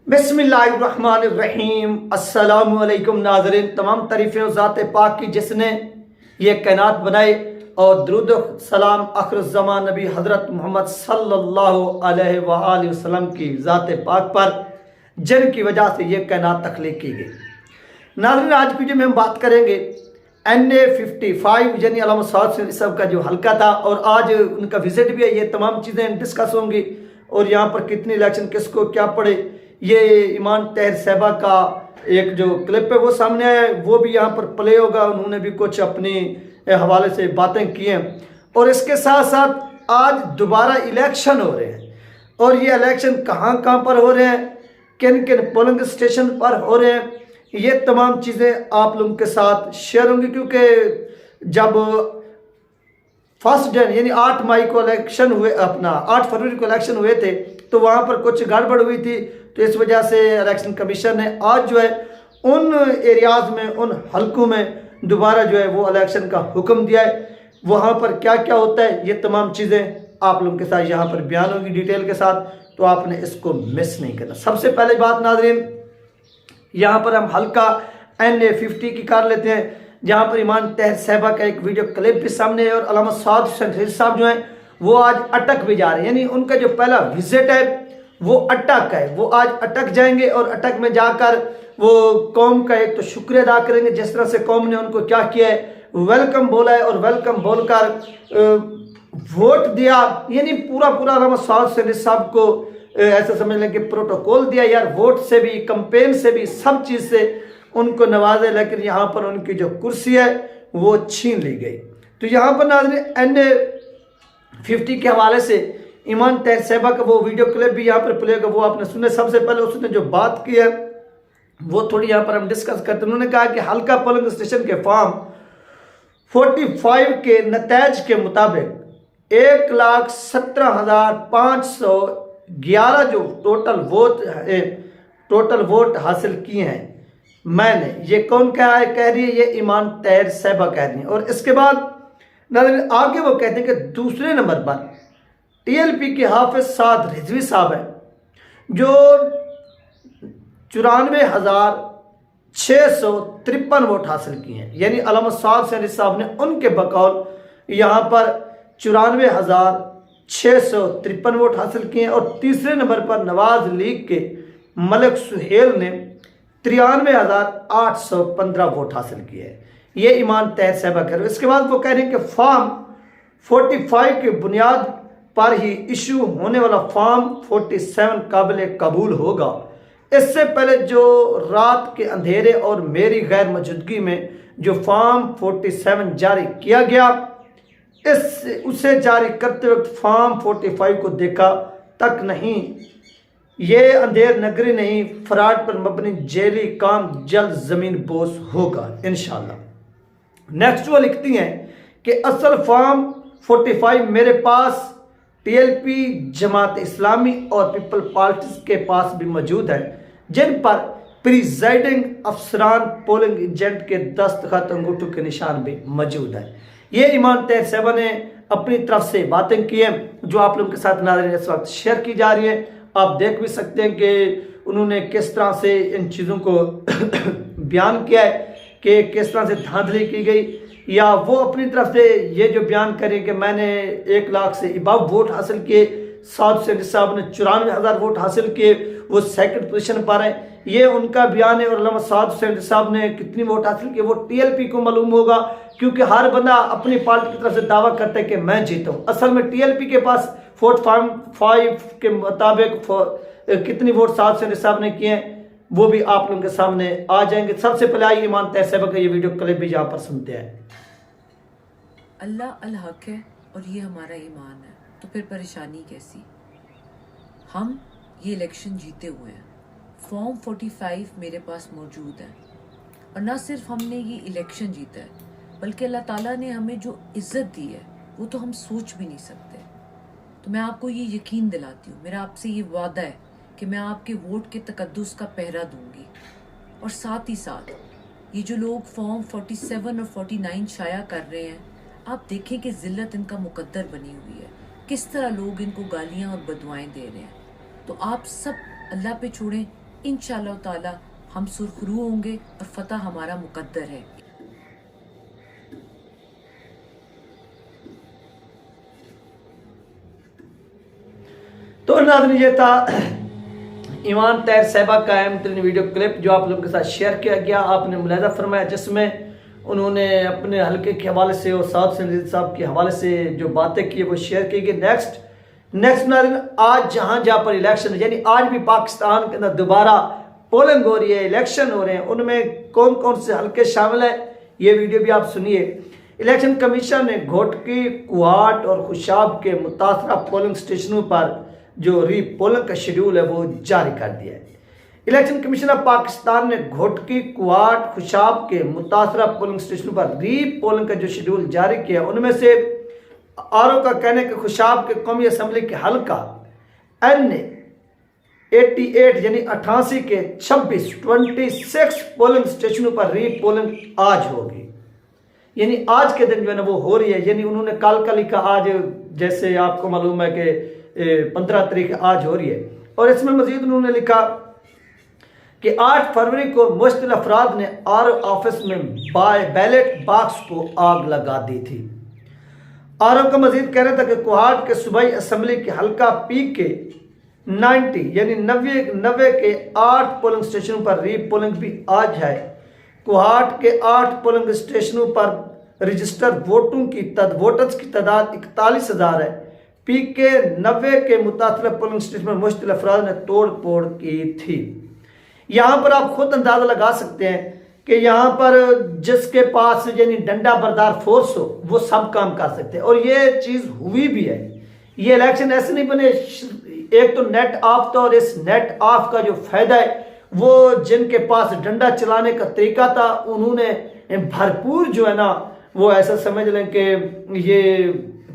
बिस्मिल्लाहिर्रहमानिर्रहीम। अस्सलामुअलैकुम नाज़रीन, तमाम तारीफ़ें ज़ात पाक की जिसने ये कायनात बनाए और दुरूद सलाम आखिरुज़्ज़मान नबी हज़रत मोहम्मद सल्लल्लाहु अलैहि वसल्लम की ज़ात पाक पर जिनकी वजह से ये कायनात तख्लीक की गई। नाज़रीन, आज की जो हम बात करेंगे NA-55 यानी अल्लामा साद साहब का जो हल्का था और आज उनका विजिट भी है। ये तमाम चीज़ें डिस्कस होंगी और यहाँ पर कितनी इलेक्शन किसको क्या पड़े, ये ईमान तहर साहबा का एक जो क्लिप है वो सामने आया है, वो भी यहाँ पर प्ले होगा। उन्होंने भी कुछ अपनी हवाले से बातें की हैं और इसके साथ साथ आज दोबारा इलेक्शन हो रहे हैं और ये इलेक्शन कहाँ कहाँ पर हो रहे हैं, किन किन पोलिंग स्टेशन पर हो रहे हैं, ये तमाम चीज़ें आप लोगों के साथ शेयर होंगी। क्योंकि जब फर्स्ट डे यानी 8 मई को इलेक्शन हुए, अपना 8 फरवरी को इलेक्शन हुए थे, तो वहाँ पर कुछ गड़बड़ हुई थी। तो इस वजह से इलेक्शन कमीशन ने आज जो है उन एरियाज़ में, उन हलकों में दोबारा जो है वो इलेक्शन का हुक्म दिया है। वहाँ पर क्या क्या होता है ये तमाम चीज़ें आप लोगों के साथ यहाँ पर बयान होगी डिटेल के साथ, तो आपने इसको मिस नहीं करना। सबसे पहले बात नाज़रीन, यहाँ पर हम हल्का NA-50 की कर लेते हैं, जहाँ पर ईमान तहर साहबा का एक वीडियो क्लिप भी सामने है और अल्लामा साद साहब जो हैं वो आज अटक भी जा रहे हैं। यानी उनका जो पहला विजिट है वो अटक है, वो आज अटक जाएंगे और अटक में जाकर वो कौम का एक तो शुक्रिया अदा करेंगे, जिस तरह से कौम ने उनको क्या किया है, वेलकम बोला है और वेलकम बोलकर वोट दिया। यानी पूरा अल्लामा साद साहब को ऐसा समझ लें कि प्रोटोकॉल दिया यार, वोट से भी, कंपेन से भी, सब चीज़ से उनको नवाजे, लेकिन यहाँ पर उनकी जो कुर्सी है वो छीन ली गई। तो यहाँ पर नाज़रीन NA-50 के हवाले से ईमान तहर साहबा का वो वीडियो क्लिप भी यहाँ पर प्ले होगा, वो आपने सुने। सबसे पहले उसने जो बात की है वो थोड़ी यहाँ पर हम डिस्कस करते हैं। उन्होंने कहा कि हल्का पोलिंग स्टेशन के फॉर्म 45 के नतीज के मुताबिक 1,17,511 जो टोटल वोट हासिल किए हैं मैंने। ये कौन कह रही है? ये ईमान तहर साहबा कह रही है। और इसके बाद आगे वो कहते हैं कि दूसरे नंबर पर TLP के हाफिज साद रिजवी साहब हैं जो 94,653 वोट हासिल किए हैं। यानी अल्लामा साद साहब ने उनके बकौल यहाँ पर 94,653 वोट हासिल किए हैं। और तीसरे नंबर पर नवाज लीग के मलिक सुहेल ने 93,815 वोट हासिल किए हैं। ये ईमान तहर साहबा कह रहे हैं। इसके बाद वो कह रहे हैं कि फॉर्म 45 की बुनियाद पर ही इशू होने वाला फॉर्म 47 काबिल कबूल होगा। इससे पहले जो रात के अंधेरे और मेरी गैर मौजूदगी में जो फॉर्म 47 जारी किया गया, उसे जारी करते वक्त फॉर्म 45 को देखा तक नहीं। ये अंधेर नगरी नहीं, फ्रॉड पर मबनी जेली काम जल्द जमीन बोस होगा इंशाल्लाह। नेक्स्ट वो लिखती हैं कि असल फॉर्म 45 मेरे पास, TLP, जमात इस्लामी और पीपल पार्टीज के पास भी मौजूद है, जिन पर प्रिजाइडिंग अफसरान पोलिंग एजेंट के दस्तखत अंगूठों के निशान भी मौजूद है। ये ईमान तहर साहबा ने अपनी तरफ से बातें की हैं जो आप लोगों के साथ नाज़रीन इस वक्त शेयर की जा रही है। आप देख भी सकते हैं कि उन्होंने किस तरह से इन चीज़ों को बयान किया है कि किस तरह से धांधली की गई, या वो अपनी तरफ से ये जो बयान करें कि मैंने 1 लाख से अबव वोट हासिल किए, साद साहब ने 94,000 वोट हासिल किए, वो सेकंड पोजीशन पर है, ये उनका बयान है। और अल्लामा साद साहब ने कितनी वोट हासिल किए वो TLP को मालूम होगा, क्योंकि हर बंदा अपनी पार्टी की तरफ से दावा करता है कि मैं जीता हूँ। असल में TLP के पास 45 के मुताबिक कितनी वोट साद साहब ने किए हैं वो भी आप लोगों के सामने आ जाएंगे। सबसे पहले आइए ईमान तहर साहबा का ये वीडियो क्लिप भी यहाँ पर सुनते हैं। अल्लाह अल हक है और ये हमारा ईमान है, तो फिर परेशानी कैसी? हम ये इलेक्शन जीते हुए हैं, फॉर्म 45 मेरे पास मौजूद है और न सिर्फ हमने ये इलेक्शन जीता है बल्कि अल्लाह ताला ने हमें जो इज्जत दी है वो तो हम सोच भी नहीं सकते। तो मैं आपको ये यकीन दिलाती हूँ, मेरा आपसे ये वादा है कि मैं आपके वोट के तकद्दुस का पहरा दूंगी। और साथ ही साथ ये जो लोग फॉर्म 47 और 49 शाया कर रहे हैं, आप देखें कि जिल्लत इनका मुकद्दर बनी हुई है, किस तरह लोग इनको गालियां और बदुआएं दे रहे हैं। तो आप सब अल्लाह पे छोड़ें, इंशाअल्लाह ताला हम सुरखरू होंगे और फतह हमारा मुकद्दर है। तो नाज़रीन, ये था ईमान तैर साहिबा का अहम तरीन वीडियो क्लिप जो आप लोगों के साथ शेयर किया गया। आपने मुलाहिजा फरमाया जिसमें उन्होंने अपने हल्के के हवाले से और साहब से साहब के हवाले से जो बातें की वो शेयर की गई। नेक्स्ट नाज़रीन, आज जहाँ पर इलेक्शन, यानी आज भी पाकिस्तान के अंदर दोबारा पोलिंग हो रही है, इलेक्शन हो रहे हैं, उनमें कौन कौन से हल्के शामिल हैं ये वीडियो भी आप सुनिए। इलेक्शन कमीशन ने घोटकी, कुहाट और खुशाब के मुतासरा पोलिंग स्टेशनों पर जो री पोलिंग का शेड्यूल है वो जारी कर दिया है। इलेक्शन कमीशन ऑफ पाकिस्तान ने घोटकी, कुहाट, खुशाब के मुतासरा पोलिंग स्टेशनों पर री पोलिंग का जो शेड्यूल जारी किया, उनमें से आरओ का कहने के खुशाब के कौमी असम्बली के हल्का N88 यानी 88 के 26 पोलिंग स्टेशनों पर री पोलिंग आज होगी। यानी आज के दिन जो है ना वो हो रही है। यानी उन्होंने काल का लिखा आज, जैसे आपको मालूम है कि 15 तारीख आज हो रही है। और इसमें मजीद उन्होंने लिखा कि 8 फरवरी को मुश्तिल अफराद ने आरओ ऑफिस में बैलेट बॉक्स को आग लगा दी थी। आरओ का मजीद कहना था कि कुहाट के सूबाई असम्बली के हल्का पी के 90 यानी 90 के 8 पोलिंग स्टेशनों पर री पोलिंग भी आज है। कुहाट के 8 पोलिंग स्टेशनों पर रजिस्टर्ड वोटर्स की तादाद 41,000 है। पी के 90 के मुतासरा पोलिंग स्टेशन में मुश्तिल अफराद ने तोड़ फोड़ की थी। यहाँ पर आप खुद अंदाजा लगा सकते हैं कि यहाँ पर जिसके पास यानी डंडा बरदार फोर्स हो वो सब काम कर सकते हैं। और ये चीज़ हुई भी है। ये इलेक्शन ऐसे नहीं बने, एक तो नेट ऑफ था और इस नेट ऑफ का जो फायदा है वो जिनके पास डंडा चलाने का तरीका था उन्होंने भरपूर जो है ना वो ऐसा समझ लें कि ये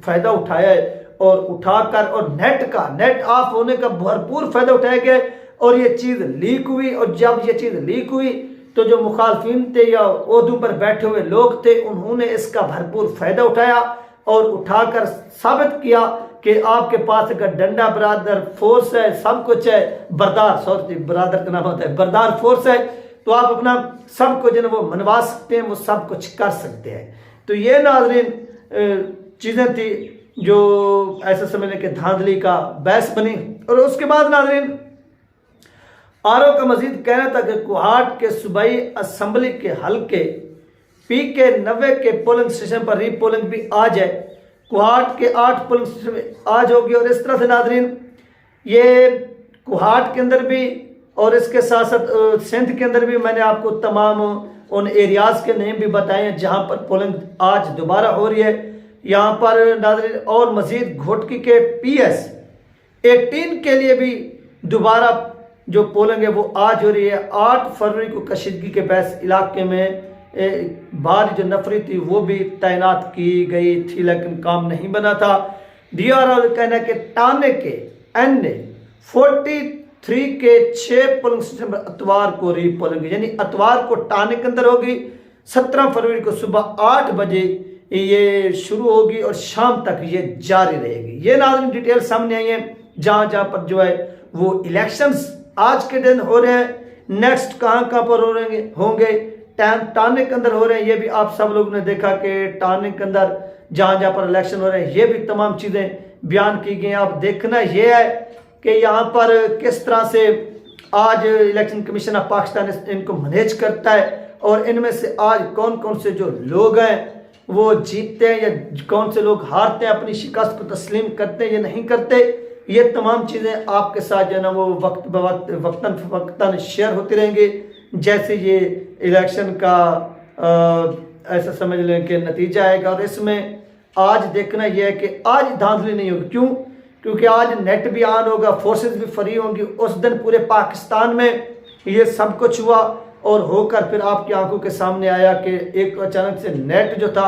फायदा उठाया है और उठाकर और नेट ऑफ होने का भरपूर फायदा उठाया गया और ये चीज़ लीक हुई। और जब ये चीज़ लीक हुई तो जो मुखालफिन थे या ओहदों पर बैठे हुए लोग थे उन्होंने इसका भरपूर फायदा उठाया और उठाकर साबित किया कि आपके पास अगर डंडा बरादर फोर्स है, सब कुछ है, बरादर का नाम होता है, बरदार फोर्स है, तो आप अपना सब कुछ जो है वो मनवा सकते हैं, वो सब कुछ कर सकते हैं। तो ये नाज़रीन चीज़ें थी जो ऐसा समझने के धांधली का बहस बनी। और उसके बाद नाज़रीन आरओ का मजीद कहना था कि कुहाट के सूबाई असम्बली के हल्के पी के 90 के पोलिंग स्टेशन पर री पोलिंग भी आज है। कुहाट के 8 पोलिंग स्टेशन आज होगी। और इस तरह से नाज़रीन ये कुहाट के अंदर भी और इसके साथ साथ सिंध के अंदर भी मैंने आपको तमाम उन एरियाज़ के नेम भी बताए हैं जहाँ पर पोलिंग आज दोबारा हो रही है। यहाँ पर नाज़रीन और मजीद घोटकी के PS 18 के लिए भी दोबारा जो पोलिंग है वो आज हो रही है। 8 फरवरी को कशीदगी के बैस इलाके में बाहर जो नफरी थी वो भी तैनात की गई थी लेकिन काम नहीं बना था। DRO कहना कि टाने के N43 के 6 पोलिंग स्टेशन पर अतवार को री पोलिंग यानी अतवार को टाने के अंदर होगी। 17 फरवरी को सुबह 8 बजे ये शुरू होगी और शाम तक ये जारी रहेगी। ये नाज़रीन डिटेल सामने आई है जहाँ जहाँ पर जो है वो इलेक्शंस आज के दिन हो रहे हैं। नेक्स्ट कहाँ पर होंगे टाने के अंदर हो रहे हैं। ये भी आप सब लोगों ने देखा कि टाने के अंदर जहाँ जहाँ पर इलेक्शन हो रहे हैं ये भी तमाम चीज़ें बयान की गई हैं। आप देखना ये है कि यहाँ पर किस तरह से आज इलेक्शन कमीशन ऑफ पाकिस्तान इनको मैनेज करता है और इनमें से आज कौन कौन से जो लोग हैं वो जीतते हैं या कौन से लोग हारते हैं, अपनी शिकस्त को तस्लीम करते हैं या नहीं करते। ये तमाम चीज़ें आपके साथ जो है ना वो वक्त ब वक्त वक्तन फ़वक्तन शेयर होती रहेंगी जैसे ये इलेक्शन का ऐसा समझ लें कि नतीजा आएगा। और इसमें आज देखना यह है कि आज धांधली नहीं होगी। क्यों? क्योंकि आज नेट भी ऑन होगा, फोर्सेस भी फ्री होंगी। उस दिन पूरे पाकिस्तान में ये सब कुछ हुआ और होकर फिर आपकी आंखों के सामने आया कि एक अचानक से नेट जो था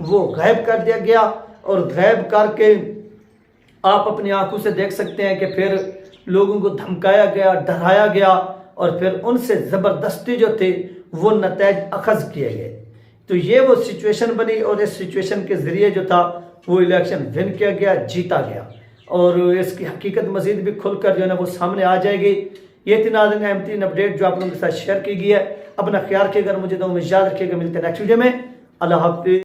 वो गायब कर दिया गया और गायब करके आप अपनी आंखों से देख सकते हैं कि फिर लोगों को धमकाया गया, डराया गया और फिर उनसे ज़बरदस्ती जो थे वो नतीजे अखज़ किए गए। तो ये वो सिचुएशन बनी और इस सिचुएशन के ज़रिए जो था वो इलेक्शन विन किया गया, जीता गया। और इसकी हकीकत मज़ीद भी खुलकर जो है ना वो सामने आ जाएगी ये थी नाज़रीन अहम तरीन अपडेट जो आप लोगों के साथ शेयर की गई है। अपना ख्याल रखिएगा, मुझे तो याद रखिएगा। मिलते हैं नेक्स्ट वीडियो में। अल्लाह हाफिज़।